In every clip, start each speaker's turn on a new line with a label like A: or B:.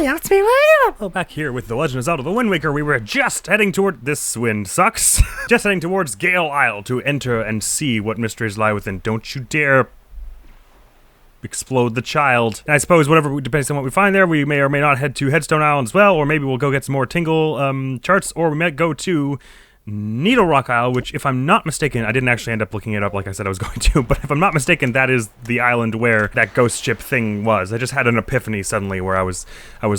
A: Hey, it's me, William! Well, back here with The Legend of Zelda: The Wind Waker, we were just heading toward— this wind sucks. Just heading towards Gale Isle to enter and see what mysteries lie within. Don't you dare explode the child. And I suppose whatever, depends on what we find there, we may or may not head to Headstone Isle as well, or maybe we'll go get some more Tingle charts, or we might go to Needle Rock Isle, which, if I'm not mistaken, I didn't actually end up looking it up like I said I was going to, but if I'm not mistaken, that is the island where that ghost ship thing was. I just had an epiphany suddenly where I was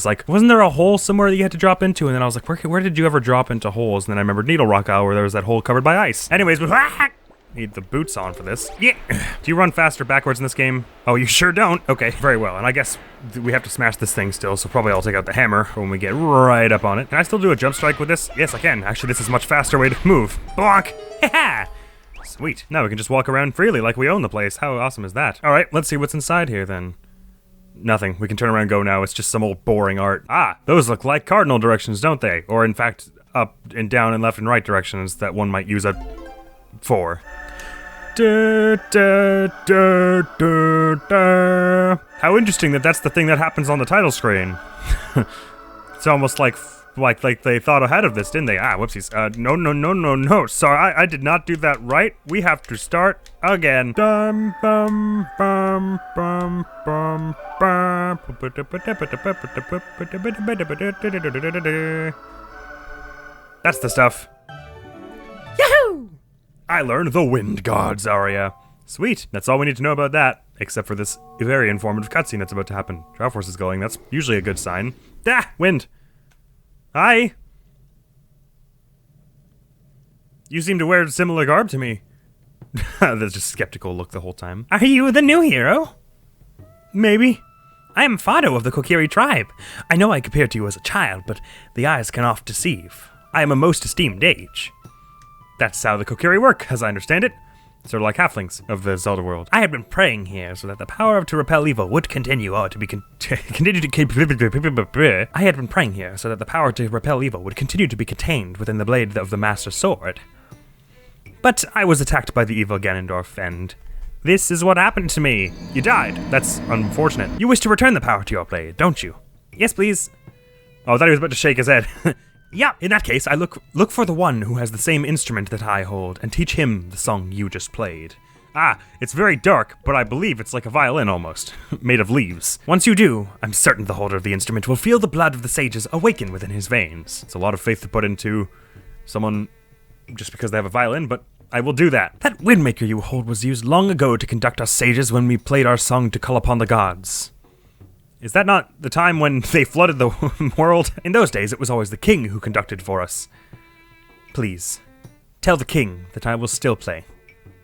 A: like, wasn't there a hole somewhere that you had to drop into? And then I was like, where did you ever drop into holes? And then I remembered Needle Rock Isle where there was that hole covered by ice. Anyways, need the boots on for this. Yeah. Do you run faster backwards in this game? Oh, you sure don't? Okay, very well. And I guess we have to smash this thing still, so probably I'll take out the hammer when we get right up on it. Can I still do a jump strike with this? Yes, I can. Actually, this is a much faster way to move. Bonk! Ha-ha! Sweet. Now we can just walk around freely like we own the place. How awesome is that? All right, let's see what's inside here then. Nothing. We can turn around and go now. It's just some old boring art. Ah, those look like cardinal directions, don't they? Or in fact, up and down and left and right directions that one might use a 4. Da, da, da, da, da. How interesting that that's the thing that happens on the title screen. It's almost like they thought ahead of this, didn't they? Ah, whoopsies. No. Sorry, I did not do that right. We have to start again. Dum, bum, bum, bum, bum, bum. That's the stuff. Yahoo! I learned the Wind Gods aria. Sweet, that's all we need to know about that, except for this very informative cutscene that's about to happen. Triforce is going, that's usually a good sign. Ah, wind. Hi. You seem to wear similar garb to me. That's just skeptical look the whole time. Are you the new hero? Maybe. I am Fado of the Kokiri tribe. I know I appeared to you as a child, but the eyes can oft deceive. I am a most esteemed age. That's how the Kokiri work, as I understand it. Sort of like halflings of the Zelda world. I had been praying here so that the power to repel evil would continue, or to be continue to I had been praying here so that the power to repel evil would continue to be contained within the blade of the Master Sword. But I was attacked by the evil Ganondorf, and this is what happened to me. You died. That's unfortunate. You wish to return the power to your blade, don't you? Yes, please. Oh, I thought he was about to shake his head. Yeah, in that case, I look for the one who has the same instrument that I hold, and teach him the song you just played. Ah, it's very dark, but I believe it's like a violin almost, made of leaves. Once you do, I'm certain the holder of the instrument will feel the blood of the sages awaken within his veins. It's a lot of faith to put into someone just because they have a violin, but I will do that. That windmaker you hold was used long ago to conduct us sages when we played our song to call upon the gods. Is that not the time when they flooded the world? In those days, it was always the king who conducted for us. Please, tell the king that I will still play,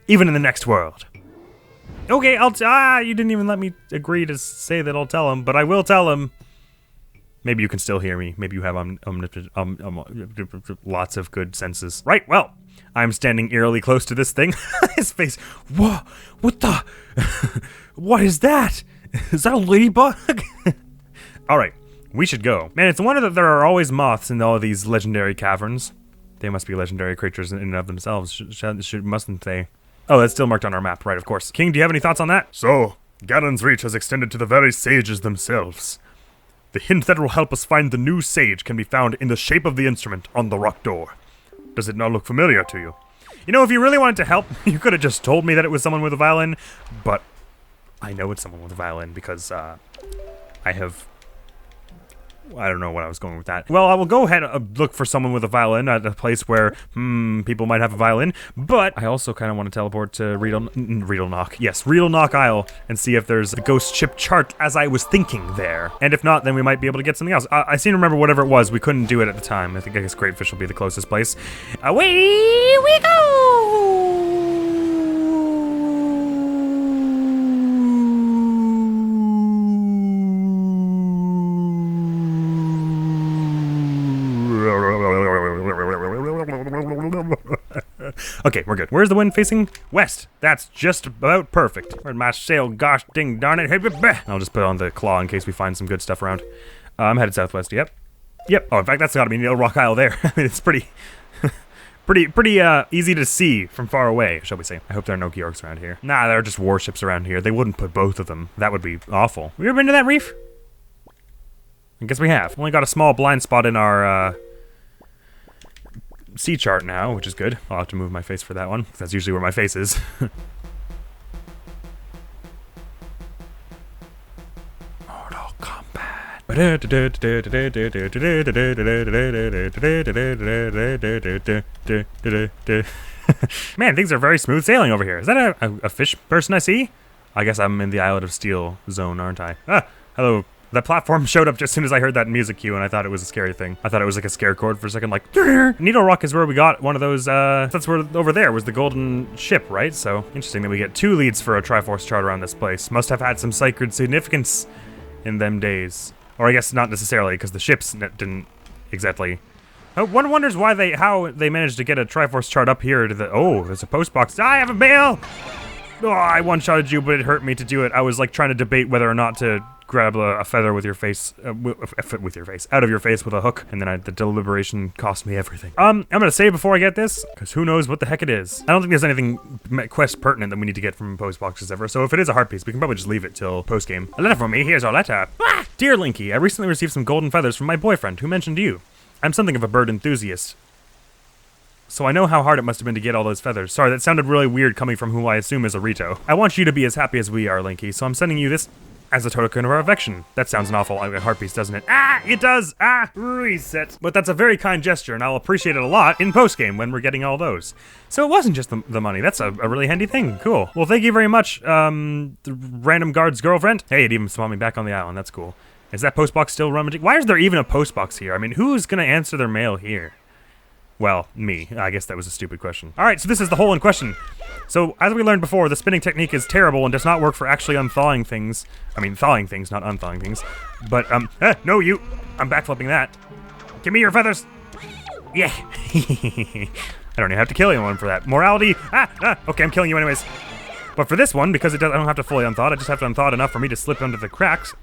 A: even in the next world. Okay, you didn't even let me agree to say that I'll tell him, but I will tell him. Maybe you can still hear me. Maybe you have lots of good senses. Right, well, I'm standing eerily close to this thing. His face, whoa, what the? What is that? Is that a ladybug? Alright, we should go. Man, it's a wonder that there are always moths in all of these legendary caverns. They must be legendary creatures in and of themselves, mustn't they? Oh, that's still marked on our map, right, of course. King, do you have any thoughts on that?
B: So, Ganon's reach has extended to the very sages themselves. The hint that will help us find the new sage can be found in the shape of the instrument on the rock door. Does it not look familiar to you?
A: You know, if you really wanted to help, you could have just told me that it was someone with a violin, but I know it's someone with a violin because, I don't know what I was going with that. Well, I will go ahead and look for someone with a violin at a place where, people might have a violin, but I also kind of want to teleport to Riedel Knock Isle, and see if there's a ghost ship chart as I was thinking there. And if not, then we might be able to get something else. I seem to remember whatever it was, we couldn't do it at the time. I guess Greatfish will be the closest place. Away we go! Okay, we're good. Where's the wind facing? West. That's just about perfect. Where'd my sail? Gosh ding darn it. I'll just put on the claw in case we find some good stuff around. I'm headed southwest. Yep. Oh, in fact, that's gotta be Needle Rock Isle there. I mean, it's pretty easy to see from far away, shall we say. I hope there are no Georgs around here. Nah, there are just warships around here. They wouldn't put both of them. That would be awful. Have you ever been to that reef? I guess we have. Only got a small blind spot in our, sea chart now, which is good. I'll have to move my face for that one, because that's usually where my face is. Mortal Kombat. Man, things are very smooth sailing over here. Is that a fish person I see? I guess I'm in the Island of Steel zone, aren't I? Ah, hello. That platform showed up just as soon as I heard that music cue, and I thought it was a scary thing. I thought it was like a scare chord for a second, like... Needle Rock is where we got one of those, that's where, over there was the golden ship, right? So, interesting that we get 2 leads for a Triforce chart around this place. Must have had some sacred significance in them days. Or I guess not necessarily, because the ships didn't exactly... One wonders how they managed to get a Triforce chart up here to the... Oh, there's a post box. I have a mail! Oh, I one-shotted you, but it hurt me to do it. I was like trying to debate whether or not to grab a feather with your face, with your face, out of your face with a hook, and then the deliberation cost me everything. I'm gonna save before I get this, because who knows what the heck it is. I don't think there's anything quest pertinent that we need to get from post boxes ever, so if it is a heart piece, we can probably just leave it till post-game. A letter from me, here's our letter. Ah! Dear Linky, I recently received some golden feathers from my boyfriend, who mentioned you. I'm something of a bird enthusiast, so I know how hard it must have been to get all those feathers. Sorry, that sounded really weird coming from who I assume is a Rito. I want you to be as happy as we are, Linky, so I'm sending you this as a token of our affection. That sounds an awful heart piece, doesn't it? Ah, it does! Ah, reset. But that's a very kind gesture, and I'll appreciate it a lot in post-game when we're getting all those. So it wasn't just the money. That's a really handy thing. Cool. Well, thank you very much, the random guard's girlfriend. Hey, it even spawned me back on the island. That's cool. Is that post box still rummaging? Why is there even a post box here? I mean, who's gonna answer their mail here? Well, me. I guess that was a stupid question. All right, so this is the hole in question. So, as we learned before, the spinning technique is terrible and does not work for actually unthawing things. I mean, thawing things, not unthawing things. But, no, you. I'm backflipping that. Give me your feathers. Yeah. I don't even have to kill anyone for that. Morality. Okay, I'm killing you anyways. But for this one, because I don't have to fully unthaw it, I just have to unthaw it enough for me to slip under the cracks,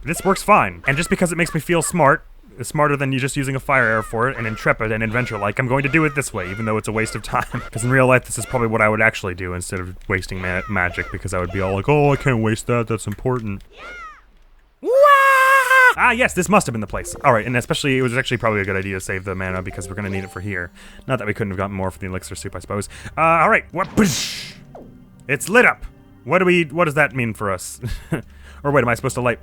A: this works fine. And just because it makes me feel smart, smarter than you just using a fire arrow for it, and intrepid and adventure-like, I'm going to do it this way, even though it's a waste of time. Because in real life, this is probably what I would actually do instead of wasting magic, because I would be all like, oh, I can't waste that, that's important. Ah, yes, this must have been the place. All right, and especially, it was actually probably a good idea to save the mana, because we're going to need it for here. Not that we couldn't have gotten more for the elixir soup, I suppose. All right, it's lit up. What does that mean for us? Or wait, am I supposed to light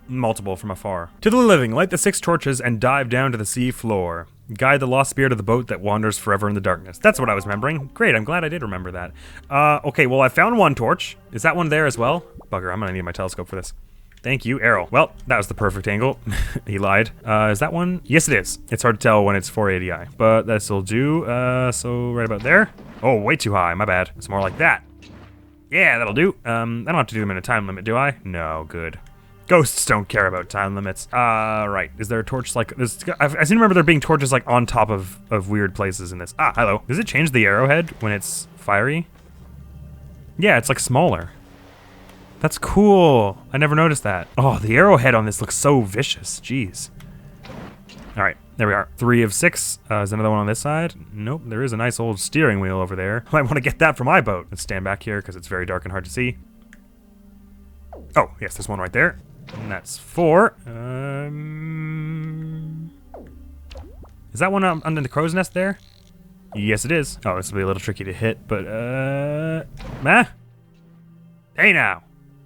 A: multiple from afar? To the living, light the 6 torches and dive down to the sea floor. Guide the lost spirit of the boat that wanders forever in the darkness. That's what I was remembering. Great, I'm glad I did remember that. Okay, well, I found 1 torch. Is that one there as well? Bugger, I'm gonna need my telescope for this. Thank you, Errol. Well, that was the perfect angle. He lied. Is that one? Yes, it is. It's hard to tell when it's 480i, but this'll do. So right about there. Oh, way too high, my bad. It's more like that. Yeah, that'll do. I don't have to do them in a time limit, do I? No, good. Ghosts don't care about time limits. Right. Is there a torch like this? I seem to remember there being torches like on top of weird places in this. Ah, hello. Does it change the arrowhead when it's fiery? Yeah, it's like smaller. That's cool. I never noticed that. Oh, the arrowhead on this looks so vicious. Jeez. All right, there we are. 3 of 6. Is another one on this side? Nope, there is a nice old steering wheel over there. I might want to get that for my boat. Let's stand back here because it's very dark and hard to see. Oh, yes, there's one right there. And that's 4. Is that one under the crow's nest there? Yes, it is. Oh, this will be a little tricky to hit, but, Hey now!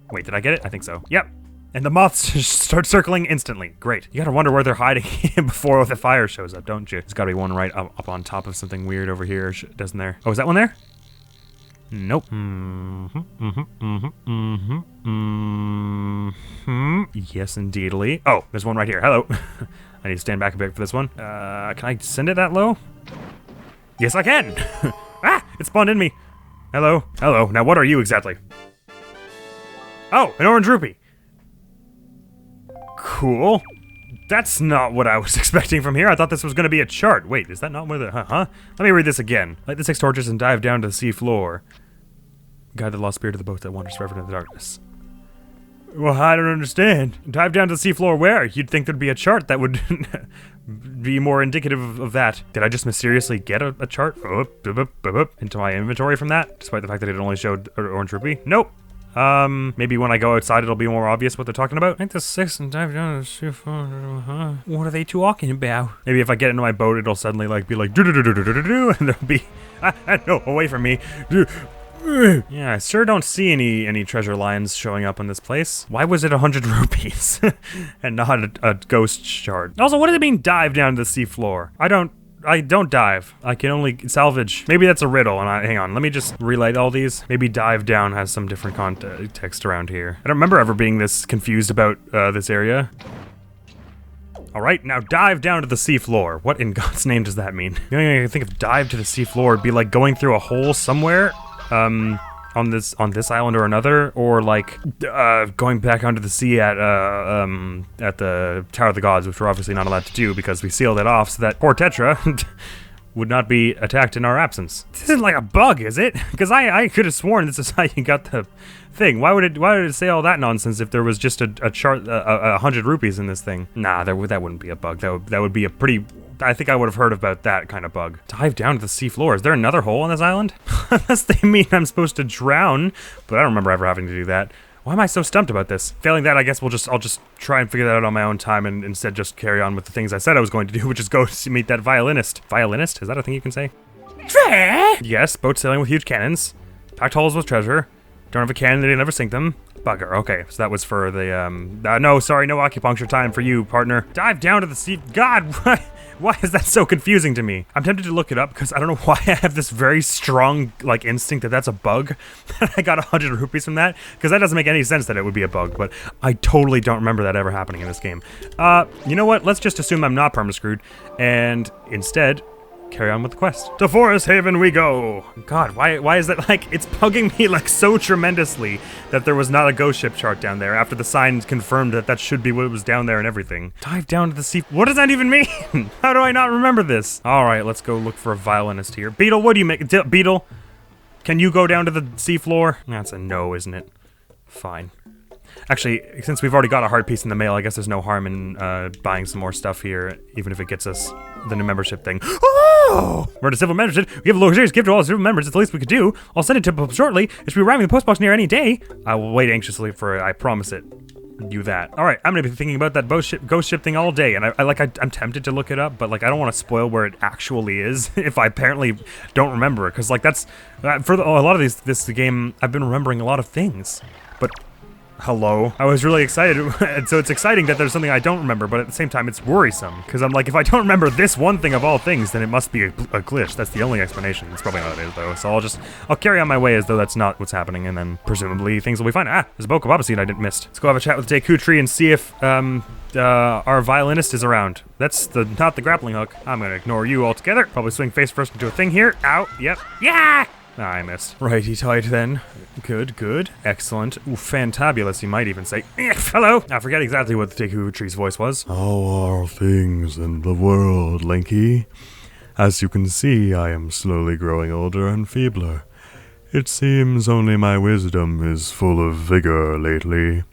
A: Wait, did I get it? I think so. Yep. And the moths start circling instantly. Great. You gotta wonder where they're hiding before the fire shows up, don't you? There's gotta be one right up on top of something weird over here, doesn't there? Oh, is that one there? Nope. Yes, indeedly. Oh, there's one right here. Hello. I need to stand back a bit for this one. Can I send it that low? Yes, I can. Ah, it spawned in me. Hello. Hello. Now, what are you exactly? Oh, an orange rupee. Cool. That's not what I was expecting from here. I thought this was going to be a chart. Wait, is that not where the... Huh? Let me read this again. Light the 6 torches and dive down to the sea floor. Guide the lost spirit of the boat that wanders forever in the darkness. Well, I don't understand. Dive down to the sea floor where? You'd think there'd be a chart that would be more indicative of that. Did I just mysteriously get a chart into my inventory from that? Despite the fact that it only showed orange rupee? Nope. Maybe when I go outside, it'll be more obvious what they're talking about. Make the 6 and dive down to the sea floor. What are they talking about? Maybe if I get into my boat, it'll suddenly like be like do-do-do-do-do-do-do, and there'll be no, away from me. Yeah, I sure don't see any treasure lines showing up in this place. Why was it 100 rupees and not a ghost shard? Also, what does it mean dive down to the seafloor? I don't dive. I can only salvage. Maybe that's a riddle, and hang on, let me just relay all these. Maybe dive down has some different context around here. I don't remember ever being this confused about this area. All right, now dive down to the seafloor. What in God's name does that mean? The only thing I can think of dive to the seafloor would be like going through a hole somewhere. On this island or another, or like going back onto the sea at the Tower of the Gods, which we're obviously not allowed to do because we sealed it off so that poor Tetra would not be attacked in our absence. This isn't like a bug, is it? Because I could have sworn this is how you got the thing. Why did it say all that nonsense if there was just a chart 100 rupees in this thing? Nah, that wouldn't be a bug. That would be a pretty. I think I would have heard about that kind of bug. Dive down to the seafloor. Is there another hole on this island? Unless they mean I'm supposed to drown, but I don't remember ever having to do that. Why am I so stumped about this? Failing that, I guess I'll just try and figure that out on my own time and instead just carry on with the things I said I was going to do, which is go to meet that violinist. Violinist? Is that a thing you can say? Yes, boat sailing with huge cannons. Packed holes with treasure. Don't have a cannon, they never sink them. Bugger, okay, so that was for the, no, sorry, no acupuncture time for you, partner. Dive down to the sea. God, why is that so confusing to me? I'm tempted to look it up because I don't know why I have this very strong, like, instinct that that's a bug. I got 100 rupees from that, because that doesn't make any sense that it would be a bug, but I totally don't remember that ever happening in this game. You know what? Let's just assume I'm not perma-screwed, and instead, carry on with the quest. To Forest Haven we go! God, why is that like, it's bugging me like so tremendously that there was not a ghost ship chart down there after the sign confirmed that should be what was down there and everything. Dive down to the sea. What does that even mean? How do I not remember this? All right, let's go look for a violinist here. Beetle, what do you make? Beetle, can you go down to the seafloor? That's a no, isn't it? Fine. Actually, since we've already got a heart piece in the mail, I guess there's no harm in buying some more stuff here, even if it gets us the new membership thing. Oh! We're to civil membership. We have a luxurious gift to all civil members. It's the least we could do. I'll send it to them shortly. It should be arriving in the post box near any day. I will wait anxiously for it. I promise it. You that. All right, I'm gonna be thinking about that ghost ship thing all day, and I'm tempted to look it up, but like I don't want to spoil where it actually is if I apparently don't remember it, because like that's for a lot of this game I've been remembering a lot of things, but. Hello. I was really excited, and so it's exciting that there's something I don't remember, but at the same time it's worrisome, because I'm like, if I don't remember this one thing of all things, then it must be a glitch. That's the only explanation. It's probably not what it is, though, so I'll carry on my way as though that's not what's happening, and then presumably things will be fine. Ah, there's a Bokobaba seed I didn't miss. Let's go have a chat with the Deku tree and see if, our violinist is around. That's not the grappling hook. I'm gonna ignore you altogether. Probably swing face first into a thing here. Ow, yep. Yeah! Ah, I missed. Righty tight then. Good. Excellent. Ooh, fantabulous, you might even say. Hello! I forget exactly what the Deku tree's voice was.
B: How are things in the world, Linky? As you can see, I am slowly growing older and feebler. It seems only my wisdom is full of vigor lately.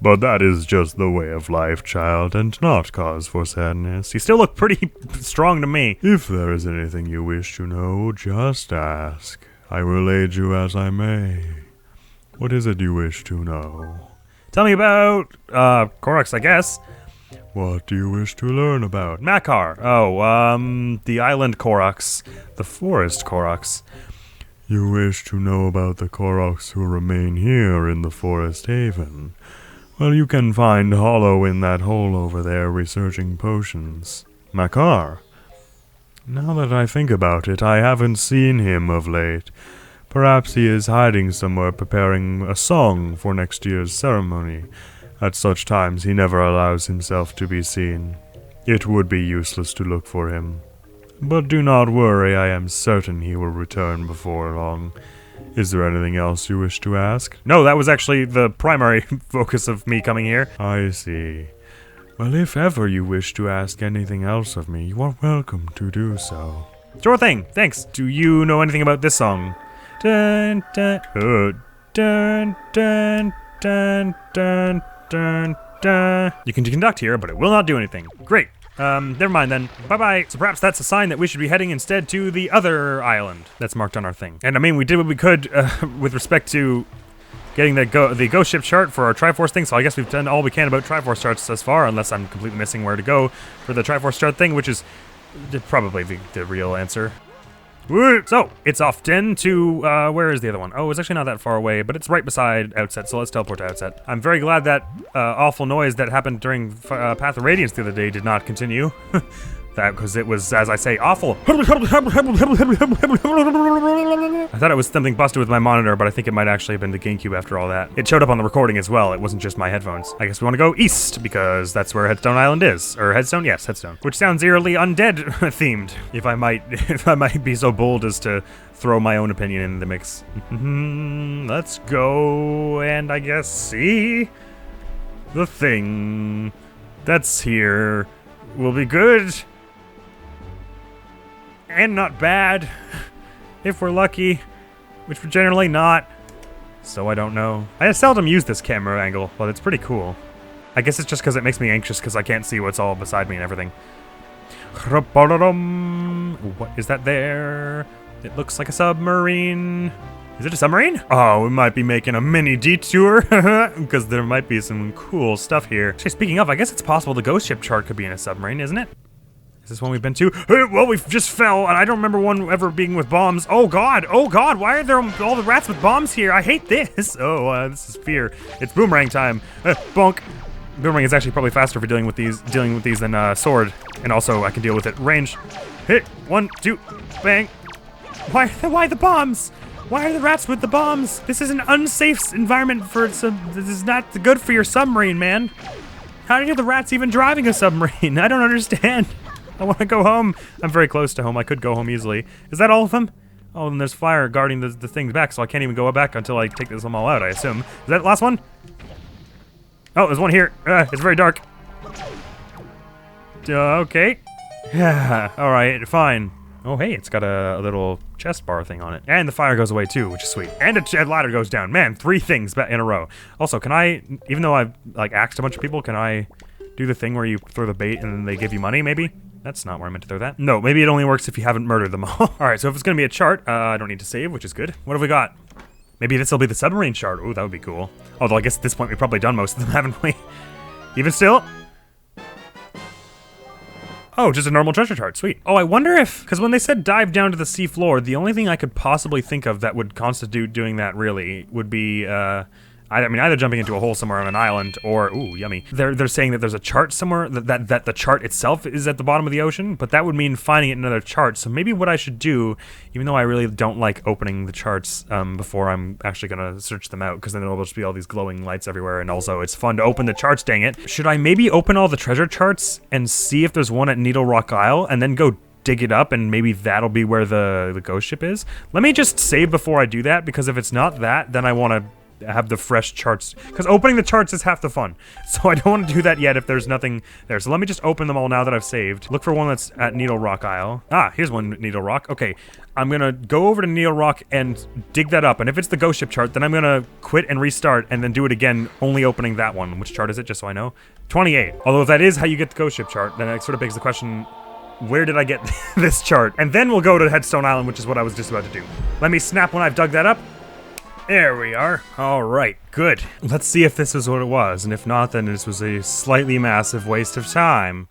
B: But that is just the way of life, child, and not cause for sadness.
A: You still look pretty strong to me.
B: If there is anything you wish to know, just ask. I will aid you as I may. What is it you wish to know?
A: Tell me about, Koroks, I guess.
B: What do you wish to learn about?
A: Makar. Oh, the island Koroks. The forest Koroks.
B: You wish to know about the Koroks who remain here in the Forest Haven. Well, you can find Hollow in that hole over there researching potions. Makar. Now that I think about it, I haven't seen him of late. Perhaps he is hiding somewhere preparing a song for next year's ceremony. At such times he never allows himself to be seen. It would be useless to look for him. But do not worry, I am certain he will return before long. Is there anything else you wish to ask?
A: No, that was actually the primary focus of me coming here.
B: I see. Well, if ever you wish to ask anything else of me, you are welcome to do so.
A: Sure thing, thanks. Do you know anything about this song? Dun, dun, dun, dun, dun, dun, dun, dun. You can conduct here, but it will not do anything. Great. Never mind then. Bye-bye. So perhaps that's a sign that we should be heading instead to the other island that's marked on our thing. And I mean, we did what we could with respect to getting the ghost ship chart for our Triforce thing, so I guess we've done all we can about Triforce charts thus far, unless I'm completely missing where to go for the Triforce chart thing, which is probably the real answer. Woo! So, it's off 10 to, where is the other one? Oh, it's actually not that far away, but it's right beside Outset, so let's teleport to Outset. I'm very glad that awful noise that happened during Path of Radiance the other day did not continue. That, because it was, as I say, awful. I thought it was something busted with my monitor, but I think it might actually have been the GameCube after all that. It showed up on the recording as well. It wasn't just my headphones. I guess we want to go east, because that's where Headstone Island is. Or Headstone? Yes, Headstone. Which sounds eerily undead themed, if I might be so bold as to throw my own opinion in the mix. Let's go and I guess see the thing that's here. Will be good. And not bad, if we're lucky, which we're generally not, so I don't know. I seldom use this camera angle, but it's pretty cool. I guess it's just because it makes me anxious because I can't see what's all beside me and everything. What is that there? It looks like a submarine. Is it a submarine? Oh, we might be making a mini detour, because there might be some cool stuff here. Actually, speaking of, I guess it's possible the ghost ship chart could be in a submarine, isn't it? Is this one we've been to? Well, we've just fell, and I don't remember one ever being with bombs. Oh god, why are there all the rats with bombs here? I hate this. Oh, this is fear. It's boomerang time. Bonk. Boomerang is actually probably faster for dealing with these than sword, and also I can deal with it. Range. Hit. 1, 2, bang. Why the bombs? Why are the rats with the bombs? This is an unsafe environment for some. This is not good for your submarine, man. How are the rats even driving a submarine? I don't understand. I want to go home. I'm very close to home. I could go home easily. Is that all of them? Oh, and there's fire guarding the things back, so I can't even go back until I take this them all out, I assume. Is that the last one? Oh, there's one here. It's very dark. Okay. Alright, fine. Oh, hey, it's got a little chest bar thing on it. And the fire goes away too, which is sweet. And a ladder goes down. Man, 3 things in a row. Also, can I, even though I've like axed a bunch of people, can I do the thing where you throw the bait and then they give you money, maybe? That's not where I meant to throw that. No, maybe it only works if you haven't murdered them all. Alright, so if it's gonna be a chart, I don't need to save, which is good. What have we got? Maybe this will be the submarine chart. Ooh, that would be cool. Although I guess at this point we've probably done most of them, haven't we? Even still? Oh, just a normal treasure chart, sweet. Oh, I wonder if, because when they said dive down to the sea floor, the only thing I could possibly think of that would constitute doing that really would be, I mean, either jumping into a hole somewhere on an island or, ooh, yummy. They're saying that there's a chart somewhere, that the chart itself is at the bottom of the ocean, but that would mean finding it in another chart. So maybe what I should do, even though I really don't like opening the charts before I'm actually gonna search them out, because then there'll just be all these glowing lights everywhere, and also it's fun to open the charts, dang it. Should I maybe open all the treasure charts and see if there's one at Needle Rock Isle, and then go dig it up, and maybe that'll be where the ghost ship is? Let me just save before I do that, because if it's not that, then I want to have the fresh charts, because opening the charts is half the fun, so I don't want to do that yet if there's nothing there. So let me just open them all now that I've saved. Look for one that's at Needle Rock Isle. Ah, here's one, Needle Rock. Okay, I'm gonna go over to Needle Rock and dig that up, and if it's the ghost ship chart, then I'm gonna quit and restart and then do it again, only opening that one. Which chart is it, just so I know? 28. Although if that is how you get the ghost ship chart, then it sort of begs the question, where did I get this chart? And then we'll go to Headstone Island, which is what I was just about to do. Let me snap when I've dug that up. There we are. All right, good. Let's see if this is what it was, and if not, then this was a slightly massive waste of time.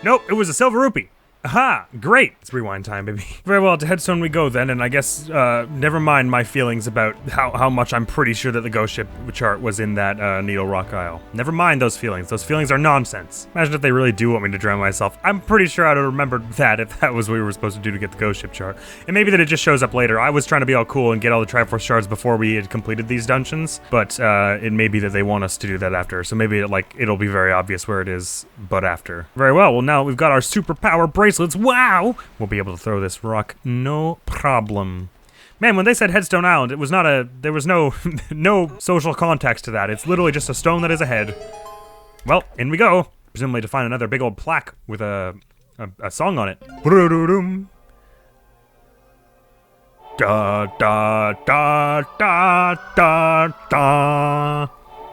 A: Nope, it was a silver rupee. Aha, great. It's rewind time, baby. Very well, to Headstone we go then, and I guess, never mind my feelings about how much I'm pretty sure that the ghost ship chart was in that, Needle Rock Isle. Never mind those feelings. Those feelings are nonsense. Imagine if they really do want me to drown myself. I'm pretty sure I'd have remembered that if that was what we were supposed to do to get the ghost ship chart. And maybe that it just shows up later. I was trying to be all cool and get all the Triforce shards before we had completed these dungeons, but, it may be that they want us to do that after, so maybe, it'll be very obvious where it is, but after. Very well, now we've got our superpower bracelets. Wow! We'll be able to throw this rock, no problem. Man, when they said Headstone Island, it was not there was no, no social context to that. It's literally just a stone that is a head. Well, in we go. Presumably to find another big old plaque with a song on it. Da da da da da da.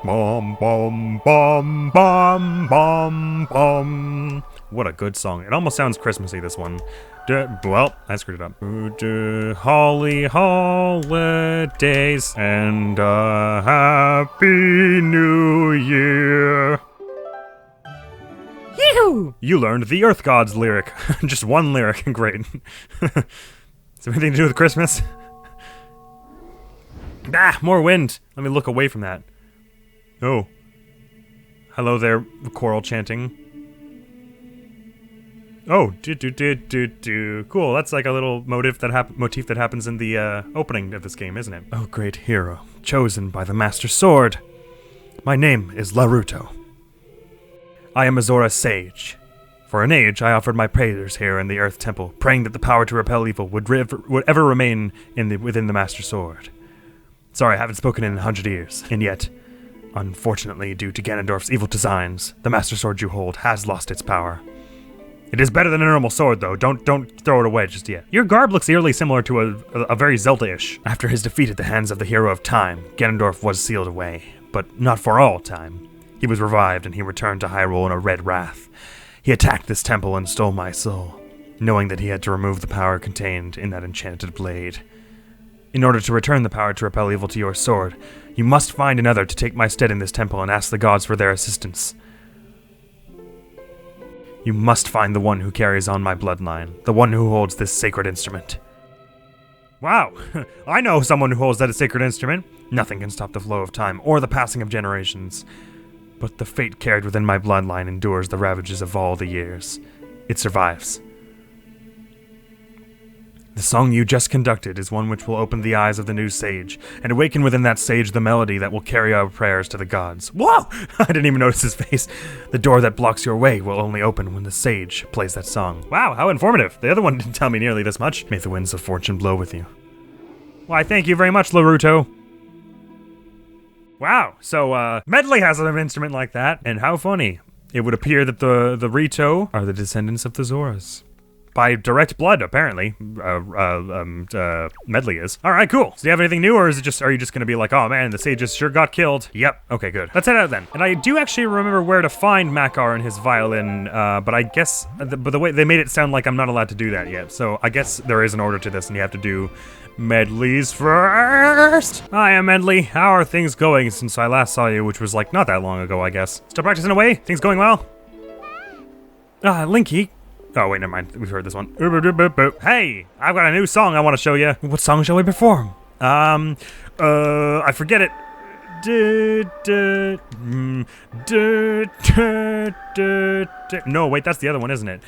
A: Bom bom bom bom bom bom. What a good song. It almost sounds Christmassy, this one. Well, I screwed it up. Holly holidays and a happy new year. Yoo-hoo! You learned the Earth Gods lyric. Just one lyric. Great. Is there anything to do with Christmas? Ah, more wind. Let me look away from that. Oh. Hello there, choral chanting. Oh, cool. That's like a little motif that happens in the opening of this game, isn't it? Oh, great hero, chosen by the Master Sword. My name is Naruto. I am Azora's sage. For an age, I offered my prayers here in the Earth Temple, praying that the power to repel evil would ever remain within the Master Sword. Sorry, I haven't spoken in 100 years, and yet, unfortunately, due to Ganondorf's evil designs, the Master Sword you hold has lost its power. It is better than a normal sword, though. Don't throw it away just yet. Your garb looks eerily similar to a very Zelda-ish. After his defeat at the hands of the Hero of Time, Ganondorf was sealed away, but not for all time. He was revived, and he returned to Hyrule in a red wrath. He attacked this temple and stole my soul, knowing that he had to remove the power contained in that enchanted blade. In order to return the power to repel evil to your sword, you must find another to take my stead in this temple and ask the gods for their assistance. You must find the one who carries on my bloodline, the one who holds this sacred instrument. Wow, I know someone who holds that sacred instrument. Nothing can stop the flow of time or the passing of generations. But the fate carried within my bloodline endures the ravages of all the years. It survives. The song you just conducted is one which will open the eyes of the new sage, and awaken within that sage the melody that will carry our prayers to the gods. Whoa! I didn't even notice his face. The door that blocks your way will only open when the sage plays that song. Wow, how informative. The other one didn't tell me nearly this much. May the winds of fortune blow with you. Why, thank you very much, Naruto. Wow, so, Medley has an instrument like that, and how funny. It would appear that the Rito are the descendants of the Zoras. By direct blood, apparently. Medley is. Alright, cool. So do you have anything new, or are you just gonna be like, oh man, the sages sure got killed? Yep. Okay, good. Let's head out then. And I do actually remember where to find Makar and his violin, but I guess, but the way they made it sound like I'm not allowed to do that yet. So I guess there is an order to this, and you have to do Medley's first. Hi, I'm Medley. How are things going since I last saw you, which was like not that long ago, I guess. Still practicing away? Things going well? Linky. Oh, wait, never mind. We've heard this one. Hey, I've got a new song I want to show you. What song shall we perform? I forget it. No, wait, that's the other one, isn't it?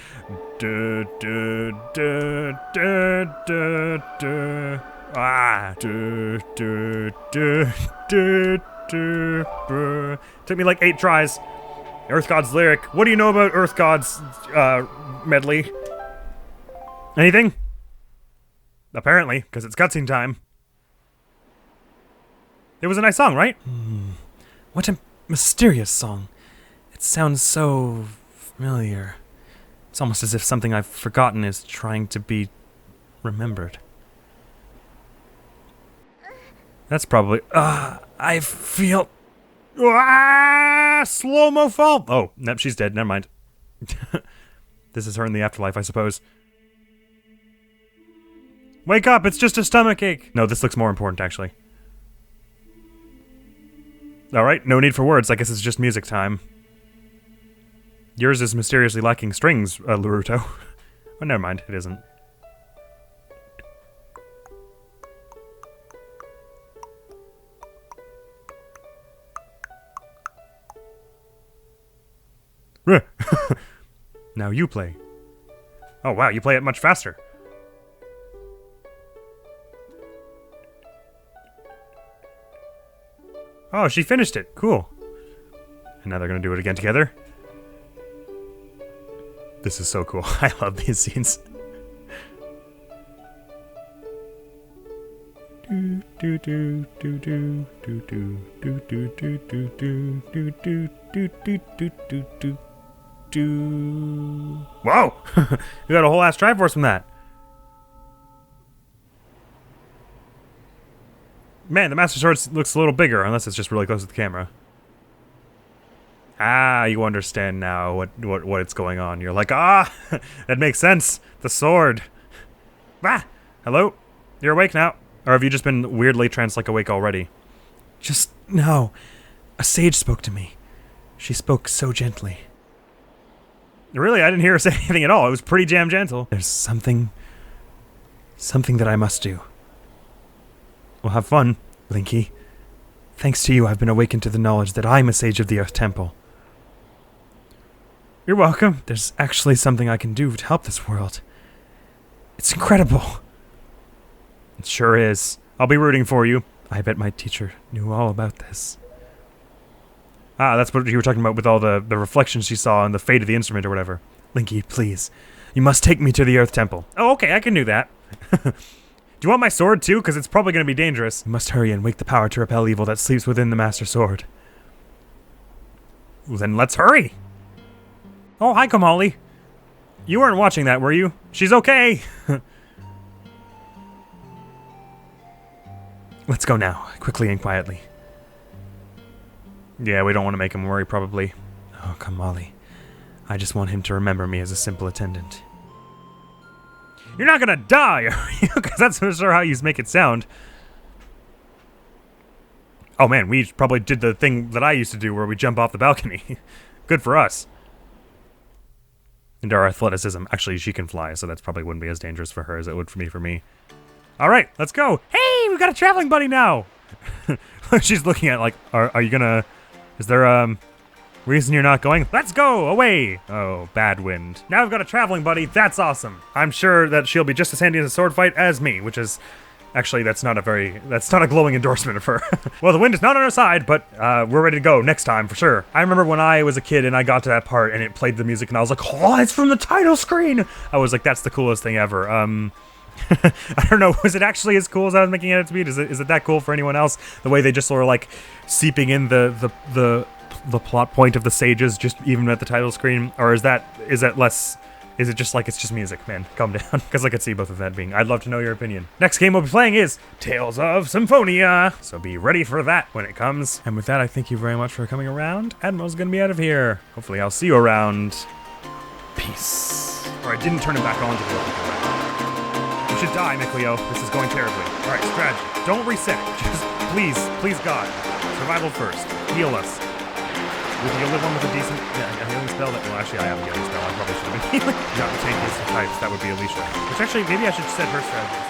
A: Took me like 8 tries. Earth Gods lyric. What do you know about Earth Gods, Medley? Anything? Apparently, because it's cutscene time. It was a nice song, right? What a mysterious song. It sounds so familiar. It's almost as if something I've forgotten is trying to be remembered. That's probably... I feel... slow-mo fall! Oh, nope, she's dead. Never mind. This is her in the afterlife, I suppose. Wake up! It's just a stomachache! No, this looks more important, actually. Alright, no need for words. I guess it's just music time. Yours is mysteriously lacking strings, Naruto. Oh, never mind. It isn't. Now you play. Oh wow, you play it much faster. Oh, she finished it. Cool. And now they're gonna do it again together. This is so cool. I love these scenes. Whoa! You got a whole ass Triforce from that. Man, the Master Sword looks a little bigger, unless it's just really close to the camera. Ah, you understand now what's going on. You're like, ah, that makes sense. The sword. Ah, hello? You're awake now? Or have you just been weirdly trance-like awake already? Just now, a sage spoke to me. She spoke so gently. Really, I didn't hear her say anything at all. It was pretty damn gentle. There's something that I must do. Well, have fun, Linky. Thanks to you, I've been awakened to the knowledge that I'm a sage of the Earth Temple. You're welcome. There's actually something I can do to help this world. It's incredible. It sure is. I'll be rooting for you. I bet my teacher knew all about this. Ah, that's what you were talking about with all the reflections she saw and the fate of the instrument or whatever. Linky, please. You must take me to the Earth Temple. Oh, okay, I can do that. Do you want my sword too? Because it's probably going to be dangerous. You must hurry and wake the power to repel evil that sleeps within the Master Sword. Well, then let's hurry. Oh, hi, Kamali. You weren't watching that, were you? She's okay. Let's go now, quickly and quietly. Yeah, we don't want to make him worry, probably. Oh, Kamali. I just want him to remember me as a simple attendant. You're not gonna die, are you? Because that's for sure how you make it sound. Oh man, we probably did the thing that I used to do where we jump off the balcony. Good for us. And our athleticism. Actually, she can fly, so that's probably wouldn't be as dangerous for her as it would for me. Alright, let's go. Hey, we've got a traveling buddy now! She's looking at like, are you gonna... Is there, reason you're not going? Let's go! Away! Oh, bad wind. Now we've got a traveling buddy. That's awesome. I'm sure that she'll be just as handy in a sword fight as me, which is... Actually, that's not a glowing endorsement of her. Well, the wind is not on our side, but we're ready to go next time for sure. I remember when I was a kid and I got to that part and it played the music and I was like, oh, it's from the title screen! I was like, that's the coolest thing ever. I don't know, was it actually as cool as I was making it out to be? Is it that cool for anyone else? The way they just sort of like seeping in the plot point of the sages just even at the title screen? Or is that less... Is it just like it's just music, man? Calm down, because I could see both of that being. I'd love to know your opinion. Next game we'll be playing is Tales of Symphonia, so be ready for that when it comes. And with that, I thank you very much for coming around. Admiral's gonna be out of here. Hopefully I'll see you around. Peace. Or I didn't turn him back on to the You should die, Mikleo. This is going terribly. All right, strategy. Don't reset it. Just please, God. Survival first. Heal us. Would you live one with a decent a healing spell? Well, actually, I have a healing spell. I probably should have been healing. Not the tankiest of types. That would be Alicia. Which actually, maybe I should set her strategy.